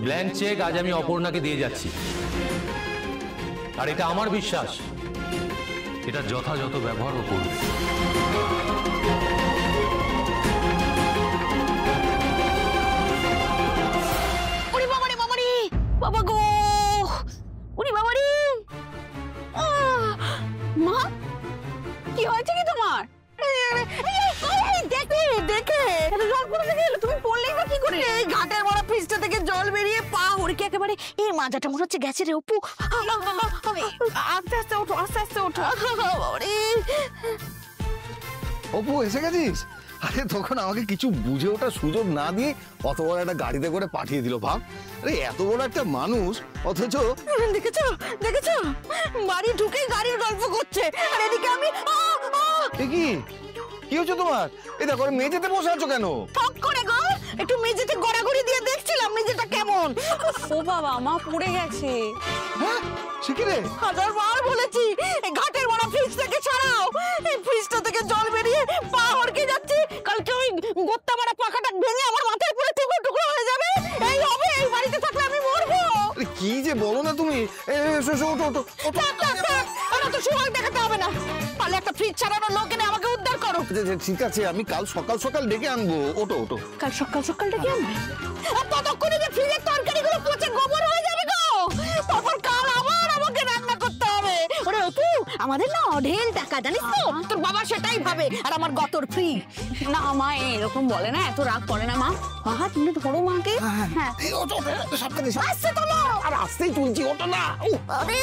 Blank cheque আজ আমি অপর্ণাকে দিয়ে যাচ্ছি, আর এটা আমার বিশ্বাস এটা যথাযথ ব্যবহারও করবে। বাবা গো, উনি বাবারি, মা কি হয়েছে কি তোমার? দেখে দেখে জল পড়ে গেল, তুমি পড়লেই বা কি করে? এই ঘাটের বড় ফ্রিজটা থেকে জল বেরিয়ে পা হড়কে একেবারে এই মাজাটা মনে হচ্ছে গেছে রে অপু। আস্তে আস্তে ওঠো, আস্তে আস্তে ওঠো। অপু এসে গেছিস? আরে তখন আমাকে কিছু বুঝে ওঠার সুযোগ না দিয়ে অত বড় একটা গাড়িতে করে পাঠিয়ে দিল। ভাব, আরে এত বড় একটা মানুষ অথচ। দেখেছো দেখেছো, বাড়ি ঢুকেই গাড়ির গল্প করছে, আর এদিকে আমি কি হচ্ছে তোমার? এই দেখো মেঝেতে বসে আছো কেন? ঠক করে গো, একটু মেঝেতে গড়াগড়ি দিয়ে দেখছিলাম মেঝেটা কেমন। ও বাবা, মা পড়ে গেছে। হ্যাঁ সে কি রে? 1000 বার বলেছি এই ঘাটের বড় ফ্রিজ থেকে ছাড়াও, এই ফ্রিজটা থেকে জল বেরিয়ে পা হড়কে যাচ্ছে, কালকে ওই গোত্তা মারা পাখাটা ভেঙে আমার মাথায় পড়ে টুকরো টুকরো হয়ে যাবে। এই হবে, এই বাড়িতে থাকলে আমি মরবো। আরে কি যে বলো না তুমি। ওঠো। আমার তো সময় দেখাতে হবে না, পারলে একটা ফ্রিজ ছাড়ানোর লোক এনে আমাকে উদ্ধার করো। ঠিক আছে, আমি কাল সকাল সকাল ডেকে আনবো। ওঠো। কাল সকাল সকাল ডেকে আনবে? আর ততক্ষণে যে ফ্রিজের তরকারিগুলো পচে গোবর হয়ে যাবে গো, তারপর কাল আবার আমাকে রান্না করতে হবে। ওরে অপু, আমাদের না অঢেল টাকা জানিস তো, তোর বাবা সেটাই ভাবে, আর আমার গতর ফ্রি। না মা এরকম বলে না, এত রাগ করে না মা। মা তুমি ধরো মাকে। হ্যাঁ ওঠো, সাবধানে আস্তে তোলো। আর আস্তেই তুলছি, ওঠো না। আরে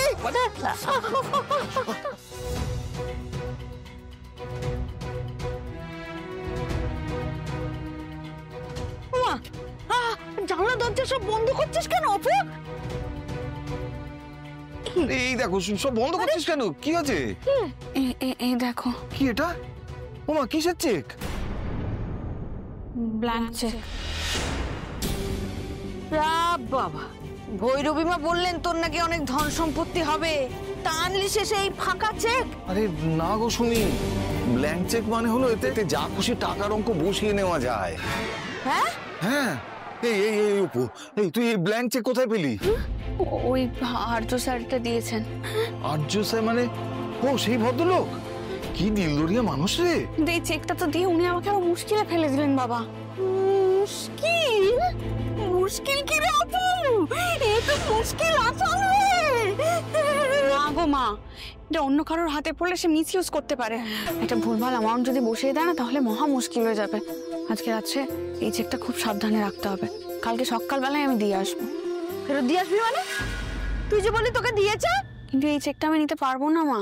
জানলা দরজা সব বন্ধ করছিস কেন অপু? এই দেখো সব বন্ধ করছিস কেন? কি আছে? এই দেখো। কি এটা? ওমা কিসের চেক? Blank cheque. বাবা, ভৈরবী মা বললেন তোর নাকি অনেক ধন সম্পত্তি হবে, তা আনলি শেষে এই ফাঁকা চেক? আরে না গো শুনি, ব্ল্যাঙ্ক চেক মানে হলো এতে যা খুশি টাকার অঙ্ক বসিয়ে নেওয়া যায়। হ্যাঁ হ্যাঁ। এই অপু, এই তুই এই ব্ল্যাঙ্ক চেক কোথায় পেলি? ওই আর্য স্যারটা দিয়েছেন। আর্য স্যার মানে? ও সেই ভদ্রলোক, কি দিলদরিয়া মানুষ রে। এই চেকটা তো দিয়ে উনি আমাকে আরো মুশকিলে ফেলে দিলেন বাবা। মুশকিল কি রে অপু? এই তো মুশকিল আসলে। না গো মা, এটা অন্য কারোর হাতে পড়লে সে মিসইউজ করতে পারে। এটা ভুলভাল অ্যামাউন্ট যদি বসিয়ে দেয় না, তাহলে মহা মুশকিল হয়ে যাবে। আজকে রাত্রে এই চেকটা খুব সাবধানে রাখতে হবে, কালকে সকালবেলায় আমি দিয়ে আসবো। ফেরত দিয়ে আসবি মানে? তুই যে বলি তোকে দিয়েছে। কিন্তু এই চেকটা আমি নিতে পারবো না মা।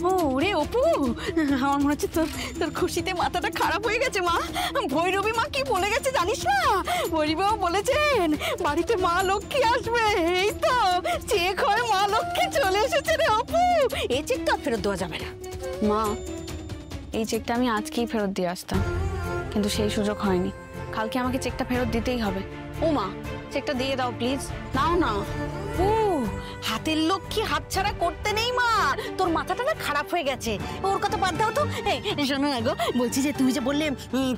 ও রে অপু, আমার মনে হচ্ছে তোর খুশিতে মাথাটা খারাপ হয়ে গেছে মা। ভৈরবী মা কি বলে গেছে জানিস না? ভৈরবী মা বলেছেন বাড়িতে মা লক্ষ্মী আসবে। এই তো চেক হয় মা লক্ষ্মী চলে এসেছে রে অপু। এই চেকটা ফেরত দেওয়া যাবে না মা। এই চেকটা আমি আজকেই ফেরত দিয়ে আসতাম, কিন্তু সেই সুযোগ হয়নি। কালকে আমাকে চেকটা ফেরত দিতেই হবে। ও মা, চেকটা দিয়ে দাও প্লিজ। নাও না। ও হাতের লক্ষ্মী হাতছাড়া করতে নেই মা, তোর মাথাটা না খারাপ হয়ে গেছে। ওর কথা বাদ দাও তো। এই শোনো না গো, বলছি যে তুমি যে বললে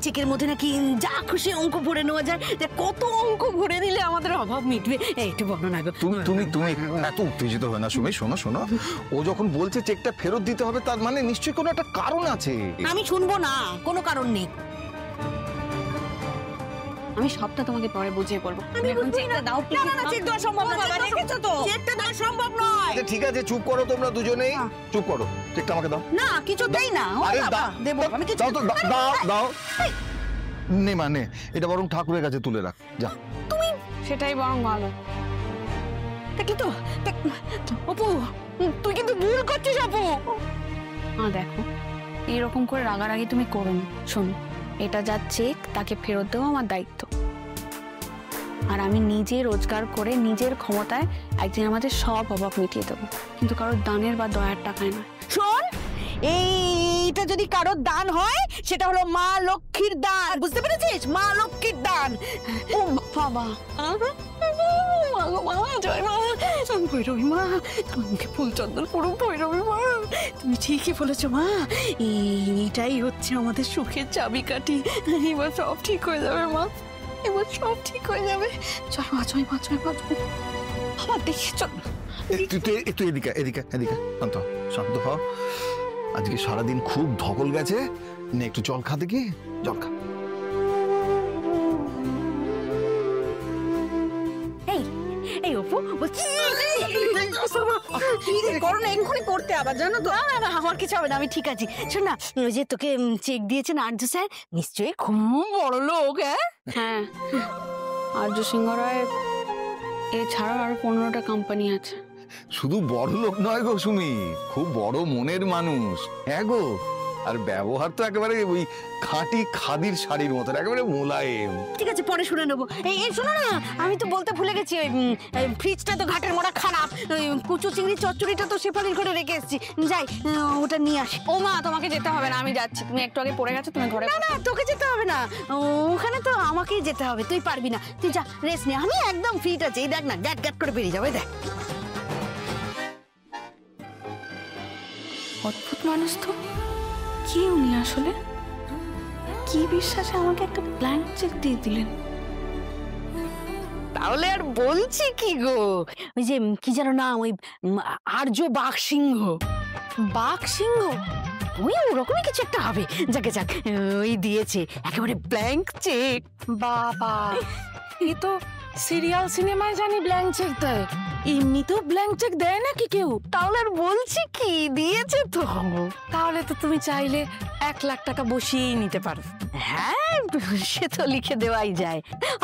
চেকের মধ্যে নাকি যা খুশি অঙ্ক ভরে নেওয়া যায়, কত অঙ্ক ভরে নিলে আমাদের অভাব মিটবে, একটু বলো না গো। তুমি এত উত্তেজিত হয় না সুমি। শোনো, ও যখন বলছে চেকটা ফেরত দিতে হবে, তার মানে নিশ্চয়ই কোনো একটা কারণ আছে। আমি শুনবো না, কোনো কারণ নেই। আমি সবটা তোমাকে পরে বুঝিয়ে বলবো। আমি এখন চেকটা দাও প্লিজ। না চেক দেওয়া সম্ভব না, দেখেছো তো চেকটা দেওয়া সম্ভব নয়। ঠিক আছে চুপ করো তোমরা দুজনেই, চুপ করো। চেকটা আমাকে দাও। না কিছু দেই না। আরে দেবো আমি কিছু। দাও নে, মানে এটা বরং ঠাকুরের কাছে তুলে রাখ যা। তুমি সেটাই বরং ভালো। দেখলি তো অপু, তুই কিন্তু ভুল করছিস অপু। দেখো, এইরকম করে রাগারাগি তুমি করো না। শোনো, এটা যা চেক তাকে ফেরত দেওয়া আমার দায়িত্ব, আর আমি নিজে রোজগার করে নিজের ক্ষমতায় একদিন আমাদের সব অভাব মিটিয়ে দেবো, কিন্তু কারোর দানের বা দয়ার টাকায় নয়। শোন, এইটা যদি কারোর দান হয় সেটা হলো মা লক্ষ্মীর দান, বুঝতে পেরেছিস? মা লক্ষ্মীর দান। ও বাবা, জয় মা। ভৈরবী মা, তোমাকে ফুল চন্দন পুরো ভৈরবী মা, তুমি ঠিকই বলেছো মা। এইটাই হচ্ছে আমাদের সুখের চাবিকাঠি, এবার সব ঠিক হয়ে যাবে মা। এবার সব ঠিক হয়ে যাবে। চল মা, চল মা, চল মা, আমার দেখি চল। একটু এদিকে এদিকে এদিকে, শান্ত শান্ত হ। আজকে সারাদিন খুব ধকল গেছে, নে একটু জল খা দেখি, জল খা। এই অপু করোনা এক্ষুনি করতে আবার জানো তো। না আমার কিছু হবে না, আমি ঠিক আছি। শোন না, ওই যে তোকে চেক দিয়েছেন আর্য স্যার, নিশ্চয়ই খুব বড় লোক। হ্যাঁ, আর্য সিংহ রায়ের এছাড়াও আরো 15টা কোম্পানি আছে। শুধু বড় লোক নয় গো সুমি, খুব বড় মনের মানুষ। হ্যাঁ গো, আর ব্যবহার তো একেবারে ওই খাঁটি খাদির শাড়ির মতো, একেবারে মোলায়েম। ঠিক আছে, পরে শুনে নেবো। এই শোনো না, আমি তো বলতে ভুলে গেছি, ওই ফ্রিজটা তো ঘাটের মোড়া খারাপ, ওই কুচু চিংড়ি চচ্চড়িটা তো শেফালির ঘরে রেখে এসেছি, যাই ওটা নিয়ে আসি। ও মা, তোমাকে যেতে হবে না, আমি যাচ্ছি। তুমি একটু আগে পড়ে গেছো, তুমি ঘরে। না না, তোকে যেতে হবে না, ওখানে তো আমাকেই যেতে হবে, তুই পারবি না। তুই যা, রেস্ট নে, আমি একদম ফিট আছি। এই দেখ না, গ্যাট গ্যাট করে বেরিয়ে যাবে, দেখ। অদ্ভুত মানুষ তো, কি উনি আসলে? কি বিশ্বাসে আমাকে একটা ব্ল্যাঙ্ক চেক দিয়ে দিলেন? তাহলে আর বলছি কি গো, ওই যে কি যেন নাম, ওই আর্য বাঘ সিংহ। বাঘ সিংহ? ওই ওরকমই কিছু একটা হবে। যাকে যাক, ওই দিয়েছে একেবারে ব্ল্যাঙ্ক চেক। বাবা, এ তো সিরিয়াল সিনেমায় জানি ব্ল্যাঙ্ক চেক দেয়, এমনিতেও ব্ল্যাঙ্ক চেক দেয় নাকি কেউ? তাহলে আর বলছি কি, দিয়েছে তো। তাহলে তো তুমি চাইলে 1 লাখ টাকা বসিয়েই নিতে পারো। হ্যাঁ, সে তো লিখে দেওয়াই যায়।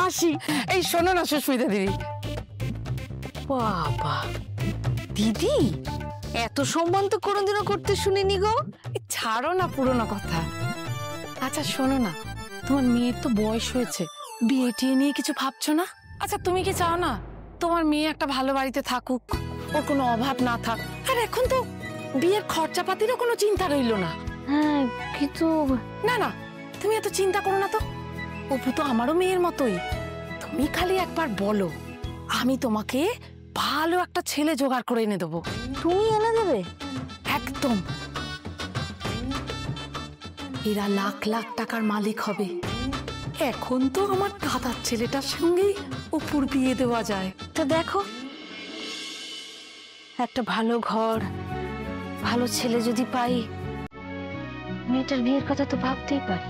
আসি। এই শোনো না সুস্মিতা দিদি। বাবা, দিদি এত সম্মান তো কোনোদিনও করতে শুনিনি গো। ছাড়ো না পুরোনো কথা। আচ্ছা শোনো না, তোমার মেয়ের তো বয়স হয়েছে, বিয়ে টিয়ে নিয়ে কিছু ভাবছো না? আচ্ছা তুমি কি চাও না তোমার মেয়ে একটা ভালো বাড়িতে থাকুক, ওর কোনো অভাব না থাক? আর এখন তো বিয়ের খরচাপাতিরও কোনো চিন্তা রইলো না। হ্যাঁ, কিন্তু না না, তুমি এত চিন্তা করো না তো। অপু তো আমারও মেয়ের মতোই। তুমি খালি একবার বলো, আমি তোমাকে ভালো একটা ছেলে জোগাড় করে এনে দেবো। তুমি এনে দেবে? একদম। এরা লাখ লাখ টাকার মালিক হবে। এখন তো আমার দাদার ছেলেটার সঙ্গেই অপুর বিয়ে দেওয়া যায়। তো দেখো, একটা ভালো ঘর, ভালো ছেলে যদি পাই, মেয়েটার বিয়ের কথা তো ভাবতেই পারি।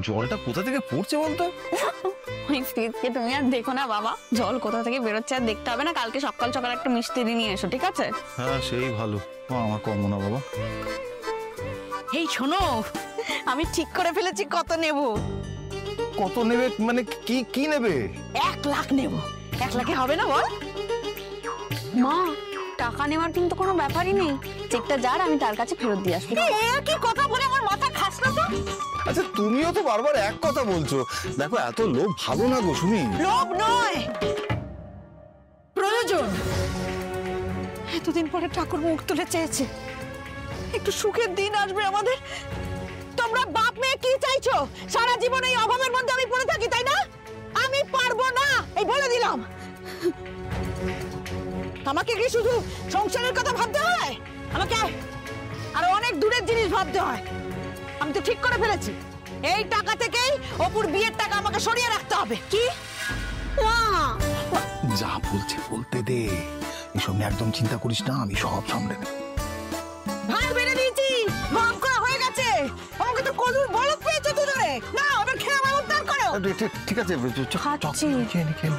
জলটা কোথা থেকে পড়ছে বলতো? ওই ফ্রিজকে তুমি আর দেখো না বাবা, জল কোথা থেকে বেরোচ্ছে আর দেখতে হবে না। কালকে সকাল সকাল একটা মিষ্টি নিয়ে এসো, ঠিক আছে? হ্যাঁ সেই ভালো, আমার কম না বাবা। এই শোনো, আমি ঠিক করে ফেলেছি কত নেব। কত নেবে মানে কি কি নেবে? 1 লাখ নেব। 1 লাখে হবে না বল? মা, টাকা নেওয়ার কিন্তু কোনো ব্যাপারই নেই। চেকটা যার, আমি তার কাছে ফেরত দিয়ে আসবো। কি কথা বলে আমার মাথা খাস না তো। আচ্ছা তুমিও তো বারবার এক কথা বলছো। দেখো এত লোভ ভালো না গো সুমি। লোভ নয়, প্রয়োজন। এতদিন পরে ঠাকুর মুখ তুলে চেয়েছে, একটু সুখের দিন আসবে আমাদের। তোমরা বাপ মেয়ে কি চাইছো? সারা জীবন এই অভাবের মধ্যে আমি পড়ে থাকি, তাই না? আমি পারবো না, এই বলে দিলাম। আমাকে কি শুধু সংসারের কথা ভাবতে হয়? আমাকে আরো অনেক দূরের জিনিস ভাবতে হয়। আমি তো ঠিক করে ফেলেছি, এই টাকা থেকেই অপুর বিয়ের টাকা আমাকে সরিয়ে রাখতে হবে। কি? যা বলছে বলতে দে, এসব নিয়ে একদম চিন্তা করিস না, আমি সব সামলে নেব। ভাই বেড়ে দিয়েছি, মাফ করা হয়ে গেছে। আমাকে তো কদুর বলদ পেয়েছো দুজনে। না, আবার খেয়ে আমার উদ্ধার করো। ঠিক আছে, খাচ্ছি। খেয়ে নে।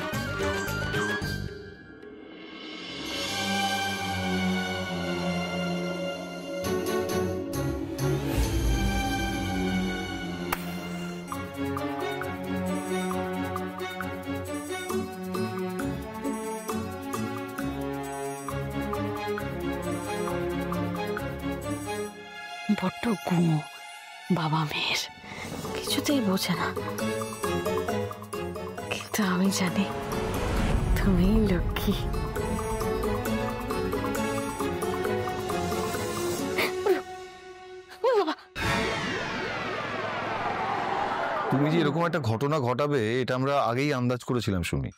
বড্ড গুমো বাবা মেয়ের, কিছুতেই বোঝে না। কিন্তু আমি জানি তুমি লক্ষ্মী। তুমি যে এরকম একটা ঘটনা ঘটাবে এটা আমরা আগেই আন্দাজ করেছিলাম সুমি।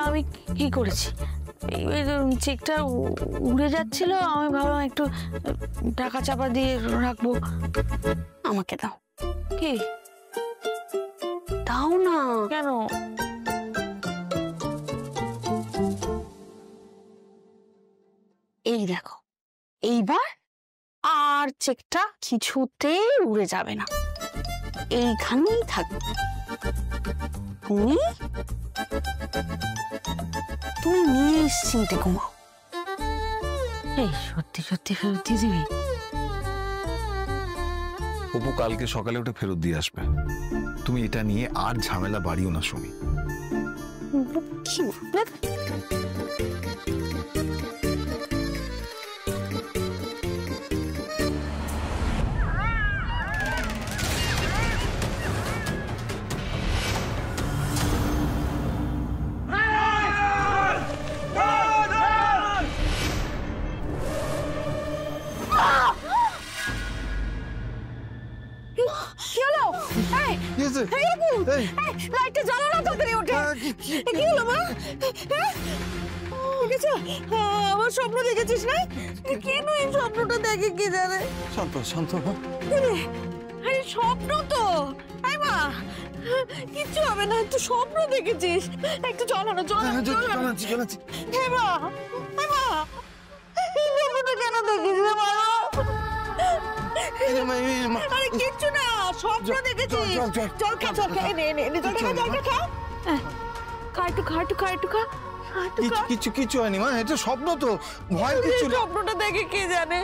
আমি কি করেছি? চেকটা উড়ে যাচ্ছিল, আমি ভাবলাম একটু টাকা চাপা দিয়ে রাখবো। আমাকে দাও। কি দাও না? কেন? এই দেখো, এইবার আর চেকটা কিছুতেই উড়ে যাবে না, এইখানেই থাকবে। তুমি তুমি নিশ্চিন্তে ঘুমাও। এই সত্যি সত্যি ফেরত দিয়ে দিবি? অপু কালকে সকালে ওটা ফেরত দিয়ে আসবে। তুমি এটা নিয়ে আর ঝামেলা বাড়িও না সুমি। কি না? লাইটটা জ্বালো না, তাড়াতাড়ি ওঠে। কি হলো মা? আমার স্বপ্ন দেখেছিস না? কেন এই স্বপ্নটা দেখে কি জানে? শান্ত শান্ত। আরে স্বপ্ন তো, আই মা কিচ্ছু হবে না, একটু স্বপ্ন দেখেছিস। একটু চলো না, চলো চলাচ্ছি। হে মা, হে মা, এই স্বপ্নটা কেন দেখিস রে মা? আরে কিচ্ছু না, স্বপ্ন দেখেছিস। জল খা, জল খা, নে জল খা। খা একটু, খা। কিছু হয়নি মা, এটা স্বপ্ন তো, ভয় কিছু না। স্বপ্নটা দেখে কে জানে।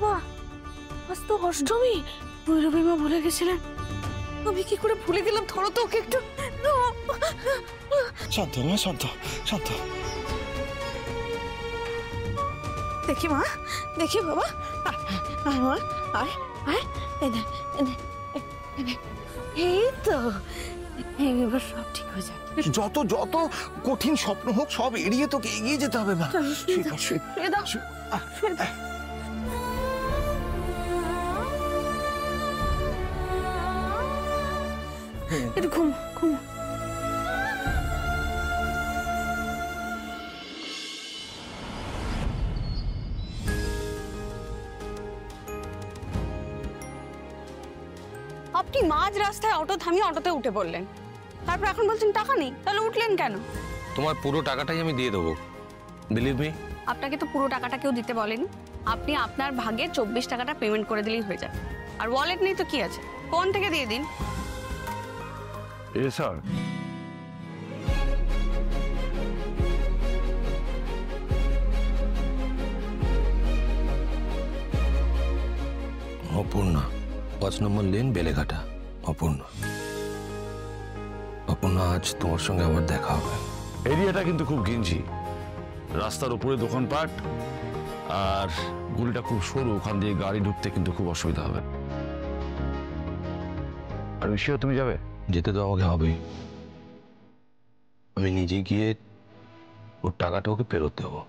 বাহ, আজ তো অষ্টমী। ভৈরবী মা ভুলে গেছিলেন, আমি কি করে ভুলে গেলাম? ধরো তো ওকে একটু। শান্ত মা, শান্ত। দেখি মা, দেখি বাবা। আয় মা, আয়। এই তো, এবার সব ঠিক হয়ে যাবে। যত কঠিন স্বপ্ন হোক সব এড়িয়ে তোকে এগিয়ে যেতে হবে মা। একটু ঘুম। আপনি মাঝ রাস্তায় অটো থামিয়ে অটোতে উঠে পড়লেন, তারপর এখন বলছেন টাকা নেই। তাহলে উঠলেন কেন? তোমার পুরো টাকাটাই আমি দিয়ে দেবো, বিলিভ মি। আপনাকে তো পুরো টাকাটা কেউ দিতে বলেনি। আপনি আপনার ভাগে 24 টাকাটা পেমেন্ট করে দিলেই হয়ে যাবে। আর ওয়ালেট নেই তো কি আছে, ফোন থেকে দিয়ে দিন। স্যার অপূর্ণা, 5 নম্বর লেন, বেলেঘাটা। অপূর্ণা, আজ তোমার সঙ্গে আমার দেখা হবে। এরিয়াটা কিন্তু খুব ঘিঞ্জি, রাস্তার উপরে দোকানপাট, আর গলিটা খুব সরু, ওখান দিয়ে গাড়ি ঢুকতে কিন্তু খুব অসুবিধা হবে। আর বিষয় তুমি যাবে? যেতে তো আমাকে হবেই। আমি নিজে গিয়ে ওর টাকাটা ওকে ফেরত দেবো।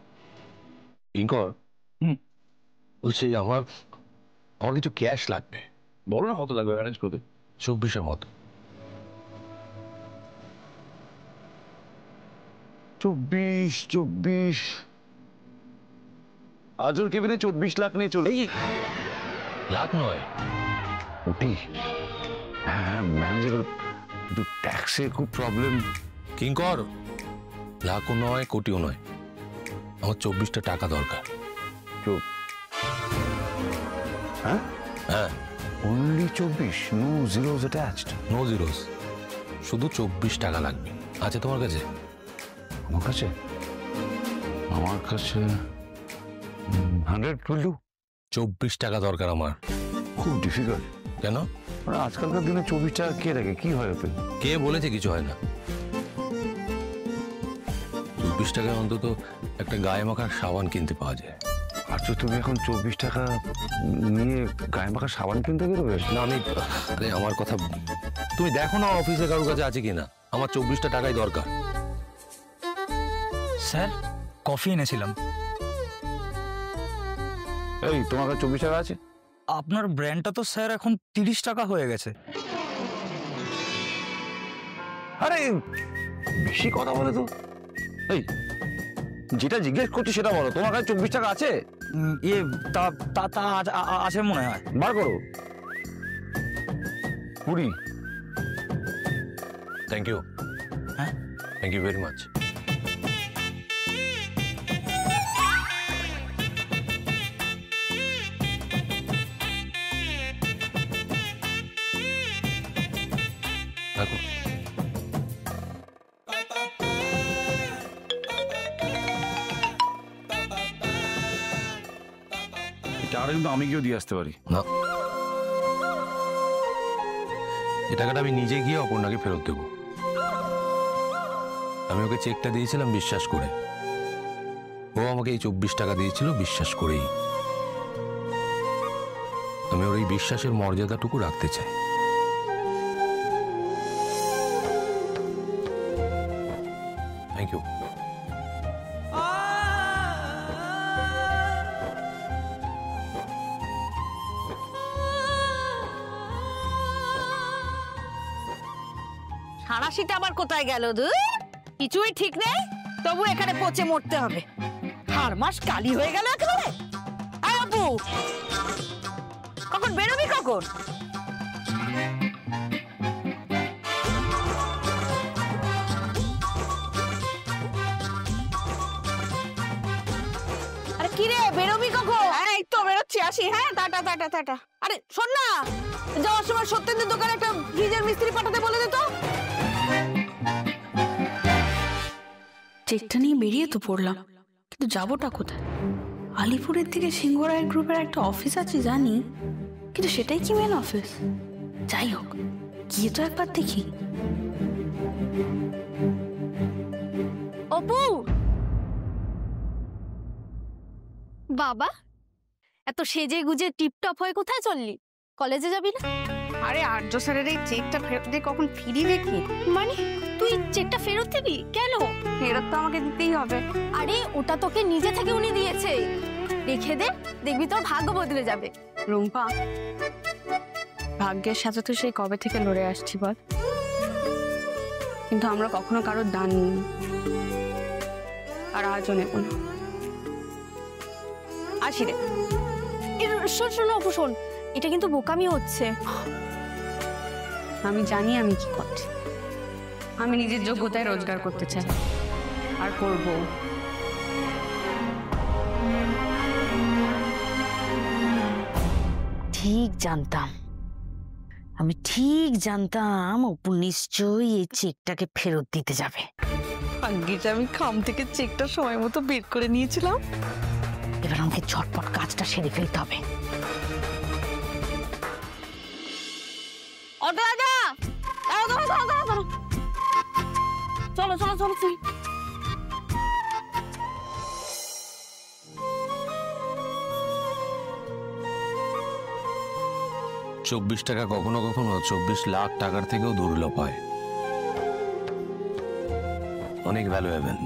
কিঙ্কর, বলছি আমার কিছু ক্যাশ লাগবে। বলো না কত লাগবে অ্যারেঞ্জ করতে। 24-এর মতো। 24 আজর কেবিনে 24 লাখ নিয়ে চলে। লাখ নয়, কোটি। হ্যাঁ ম্যানেজার, কিন্তু ট্যাক্সে খুব প্রবলেম। কিঙ্কর, লাখও নয়, কোটিও নয়, আমার 24টা টাকা দরকার। হ্যাঁ, only 24, no zeros attached. No zeros, শুধু 24 টাকা লাগবে। আছে তোমার কাছে? আমার কাছে 100 will do. 24 টাকা দরকার আমার। খুব ডিফিকাল্ট। কেন? মানে আজকালকার দিনে 24 টাকা কে রাখে? কি হয় ওতে? কে বলেছে কিছু হয় না? 24 টাকায় অন্তত একটা গায়ে মাখার সাবান কিনতে পাওয়া যায়। আচ্ছা, তুমি এখন 24 টাকা নিয়ে গায়ে মাখা সাবান কিনতে বেরোবে? না আমি, আরে আমার কথা তুমি দেখো না অফিসে কারোর কাছে আছে কিনা। আমার 24টা টাকাই দরকার। স্যার, কফি এনেছিলাম। এই তোমার কাছে 24 টাকা আছে? আপনার ব্র্যান্ডটা তো স্যার এখন 30 টাকা হয়ে গেছে। আরে বেশি কথা বলে তো। এই যেটা জিজ্ঞেস করছি সেটা বলো, তোমার কাছে 24 টাকা আছে? ইয়ে তা তা তা আছে মনে হয়। বার করো। 20। Thank you. হ্যাঁ, থ্যাংক ইউ ভেরি মাচ। দেখো এই টাকাটা কিন্তু আমি গিয়েও দিয়ে আসতে পারি। না, এই টাকাটা আমি নিজে গিয়ে অপর্ণাকে ফেরত দেব। আমি ওকে চেকটা দিয়েছিলাম বিশ্বাস করে, ও আমাকে এই 24 টাকা দিয়েছিল বিশ্বাস করেই। আমি ওর এই বিশ্বাসের মর্যাদাটুকু রাখতে চাই। Thank you. সাঁড়াশিটা আবার কোথায় গেল? দূর, কিছুই ঠিক নেই, তবু এখানে পচে মরতে হবে। হার মাস কালি হয়ে গেল একেবারে। আয় আপু, কখন বেরোবি কখন? আরে কি রে, বেরোবি কখন? এই তো বেরোচ্ছি, আসি। হ্যাঁ, টাটা টাটা টাটা। আরে শোন না, যাওয়ার সময় সত্যেন্দ্রের দোকানে একটা ফ্রিজের মিস্ত্রি পাঠাতে বলে দে তো। চেকটা নিয়ে বেরিয়ে তো পড়লাম, কিন্তু যাবোটা কোথায়? আলিপুরের দিকে সিংহরায় গ্রুপের একটা অফিস আছে জানি, কিন্তু সেটাই কি মেন অফিস? যাই হোক, গিয়ে তো একবার দেখি। অপু, বাবা এত সেজে গুজে টিপটপ হয়ে কোথায় চললি? কলেজে যাবি না? আরে আর্য স্যারের এই চেকটা ফেরত দিয়ে কখন ফিরি দেখি। মানে তুই চেকটা ফেরত দিবি কেন? ফেরত তো আমাকে দিতেই হবে। আরে ওটা তোকে নিজে থেকে উনি দিয়েছে, রেখে দে, দেখবি তোর ভাগ্য বদলে যাবে। রুম্পা, ভাগ্যের সাথে তো সেই কবে থেকে লড়ে আসছি বল, কিন্তু আমরা কখনো কারোর দান নিই, আর আজও নেব না। আসি রে। শোন শোন অপু শোন, এটা কিন্তু বোকামি হচ্ছে। আমি জানি আমি কি করছি। আমি নিজের যোগ্যতায় রোজগার করতে চাই, আর করব। ঠিক জানতাম, আমি ঠিক জানতাম অপু নিশ্চয়ই এই চেকটাকে ফেরত দিতে যাবে। ভাগ্যিস আমি খাম থেকে চেকটা সময় মতো বের করে নিয়েছিলাম। এবার আমাকে ঝটপট কাজটা সেরে ফেলতে হবে। অটো দাদা, চলো চলো চলো চলো। 24 টাকা কখনো কখনো 24 লাখ টাকার থেকেও দুর্লভ হয়, অনেক ভ্যালুয়েবল।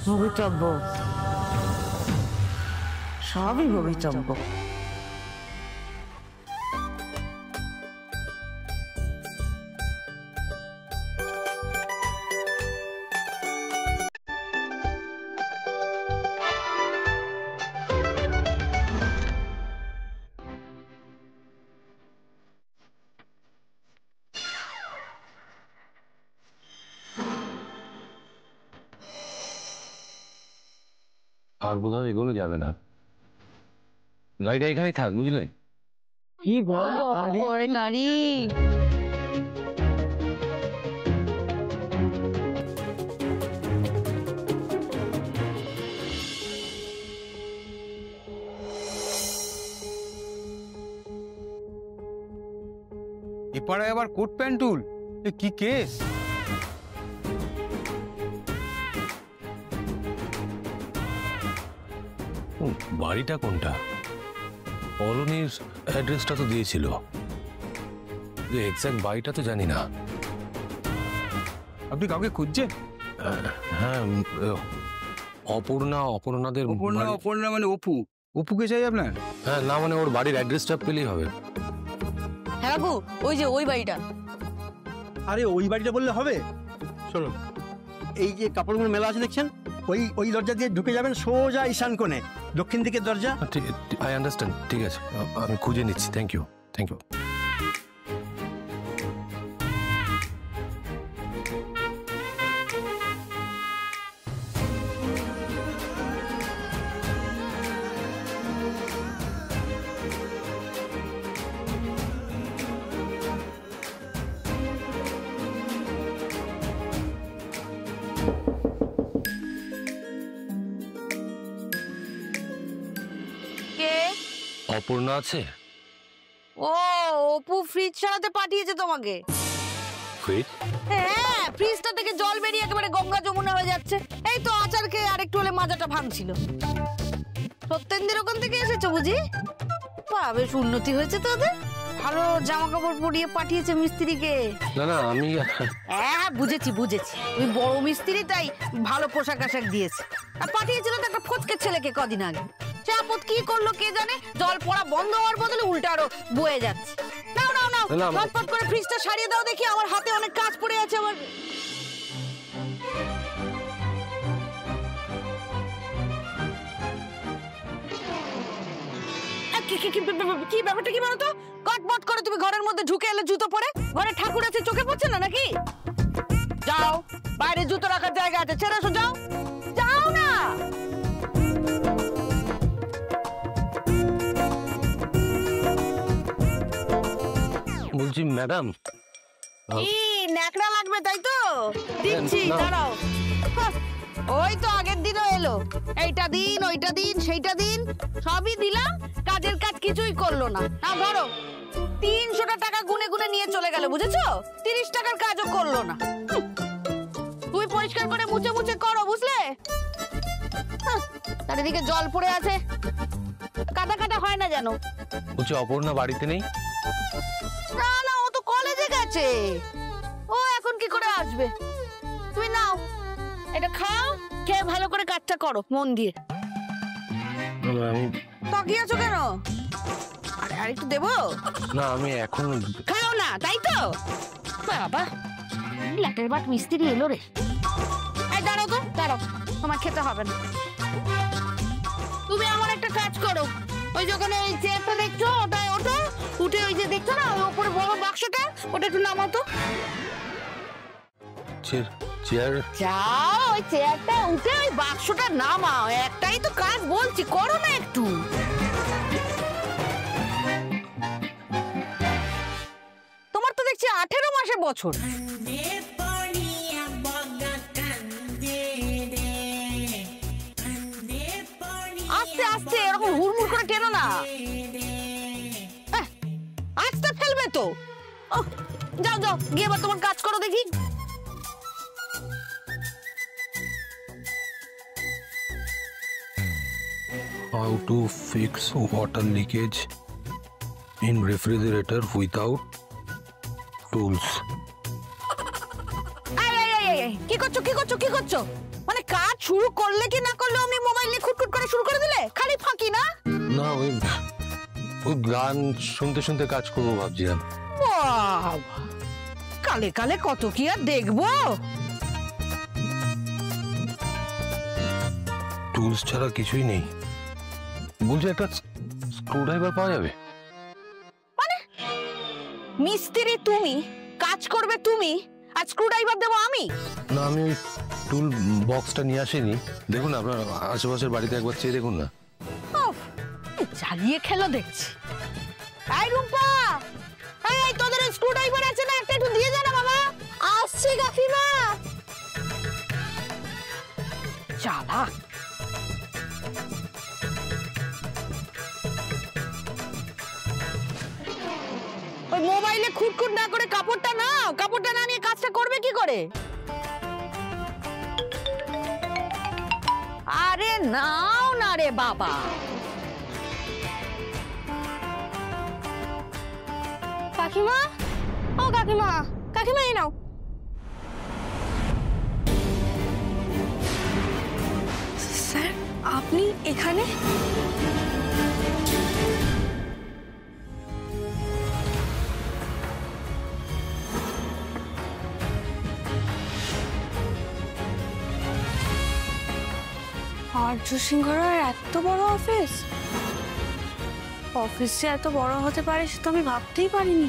ভবিতব্য, সবই ভবিতব্য। আর বোধহয় এগোনো যাবে না, গাড়িটা এখানেই থাক, বুঝলে? কি বলবো গাড়ি এপাড়ায় আবার কোট প্যান্টুল, এ কি কেস? বাড়িটা কোনটা? কলোনির অ্যাড্রেসটা তো দিয়েছিল, যে এক্সাক্ট বাড়িটা তো জানি না। আপনি কাউকে খুঁজছেন? হ্যাঁ, অপর্ণাদের বাড়ি- অপর্ণা মানে অপু? অপুকে চাই আপনার? হ্যাঁ, না মানে ওর বাড়ির অ্যাড্রেসটা পেলেই হবে। হ্যাঁ বাবু, ওই যে ওই বাড়িটা। আরে ওই বাড়িটা বললে হবে? শোনো, এই যে কাপড়গুলো মেলা আছে দেখছেন, ওই ওই দরজা দিয়ে ঢুকে যাবেন সোজা ঈশান কোণে, দক্ষিণ দিকের দরজা। আই আন্ডারস্ট্যান্ড, ঠিক আছে, আমি খুঁজে নিচ্ছি। Thank you, thank you. কে? অপর্ণা আছে? ও, অপু ফ্রিজ সারাতে পাঠিয়েছে তোমাকে। ফ্রিজ? হ্যাঁ, ফ্রিজটা থেকে জল বেরিয়ে একেবারে গঙ্গা যমুনা হয়ে যাচ্ছে। এই তো আচার খেয়ে আরেকটু হলে মাজাটা ভাঙছিল। সত্যেন্দ্রের ওখান থেকে এসেছো বুঝি? বাহ, বেশ উন্নতি হয়েছে তো ওদের। ভালো জামা কাপড় পরিয়ে পাঠিয়েছে মিস্ত্রিকে। না না, আমি হ্যাঁ বুঝেছি বুঝেছি, ওই বড় মিস্ত্রি তাই ভালো পোশাক আশাক দিয়েছে। আর পাঠিয়েছিল তো একটা ফচকের ছেলেকে কদিন আগে। সে আপদ কি করলো কে জানে, জল পড়া বন্ধ হওয়ার বদলে উল্টা আরো বয়ে যাচ্ছে। নাও নাও নাও, না, ঝটপট করে ফ্রিজটা সারিয়ে দাও দেখি, আমার হাতে অনেক কাজ পড়ে আছে আমার। কি ব্যাপারটা কি বলো তো? কটমট করে তুমি ঘরের মধ্যে ঢুকে এলে জুতো পরে, ঘরে ঠাকুর আছে চোখে পড়ছে না নাকি? যাও, বাইরে জুতো রাখার জায়গা আছে, ছেড়ে এসো, যাও যাও না। বলছি ম্যাডাম, কি ন্যাকড়া লাগবে তাই তো? দিচ্ছি, না। দাঁড়াও। হাহ, ওই তো আগের দিনও এলো, এইটা দিন ওইটা দিন সেইটা দিন, সবই দিলাম, কাজের কাজ কিছুই করলো না। না ধরো, 300টা টাকা গুনে গুনে নিয়ে চলে গেল, বুঝেছো? 30 টাকার কাজও করলো না। তুমি পরিষ্কার করে মুছে মুছে করো, বুঝলে? হাহ, তার এদিকে জল পড়ে আছে, কাদা কাদা হয় না যেন। বলছি অপর্ণা বাড়িতে নেই? না না, ও তো কলেজে গেছে, ও এখন কি করে আসবে? তুমি নাও, এটা খাও, খেয়ে ভালো করে কাজটা করো মন দিয়ে। আমি তাকিয়ে আছো কেন? আরে আর একটু দেবো? না, আমি এখন খাও না, তাই তো? বাবা, ল্যাটের বাট মিস্ত্রি এলো রে। এই দাঁড়াও তো, দাঁড়াও, তোমার খেতে হবে না। তুমি আমার একটা কাজ করো, ওই যখন ওই চেয়ারটা দেখছো ওটাই ওঠো, উঠে ওই যে দেখছো না ওই উপরে বড় বাক্সটা, ওটা একটু নামাও তো। চেয়ার? যাও, ওই চেয়ারটা উঠে ওই বাক্সটা নামাও, একটাই তো কাজ বলছি, করো না একটু। তোমার তো দেখছি 18 মাসে বছর। আস্তে আস্তে, এরকম হুড়মুড় করে টেনো না, আস্তে ফেলবে তো। যাও যাও, গিয়ে এবার তোমার কাজ করো দেখি। How to fix water leakage in refrigerator without tools? কি করছো কি করছো কি করছো? মানে কাজ শুরু করলে কি না করলে অমনি মোবাইল নিয়ে খুটখুট করে শুরু করে দিলে, খালি ফাঁকি না? না, ওই গান শুনতে শুনতে কাজ করবো ভাবছিলাম। বাবা, কালে কালে কত কি আর দেখবো। টুলস ছাড়া কিছুই নেই। বলছি একটা স্ক্রু ড্রাইভার পাওয়া যাবে? মানে মিস্ত্রি তুমি, কাজ করবে তুমি, আর স্ক্রু ড্রাইভার দেবো আমি? না, আমি টুল বক্সটা নিয়ে আসেনি। দেখুন আপনার আশেপাশের বাড়িতে একবার চেয়ে দেখুন না। জ্বালিয়ে খেলো দেখছি। এই রুম্পা, এই তোদের স্ক্রু ড্রাইভার আছে না, একটা একটু দিয়ে যা না বাবা। আসছি কাকিমা। চালা ওই মোবাইলে খুটখুট না করে কাপড়টা নাও, কাপড়টা না নিয়ে কাজটা করবে কি করে? আরে নাও না রে বাবা। কাকিমা, ও কাকিমা, কাকিমা এই নাও। স্যার আপনি এখানে? আর্য সিংহরার এত বড় অফিস, অফিস যে এত বড় হতে পারে সে তো আমি ভাবতেই পারিনি।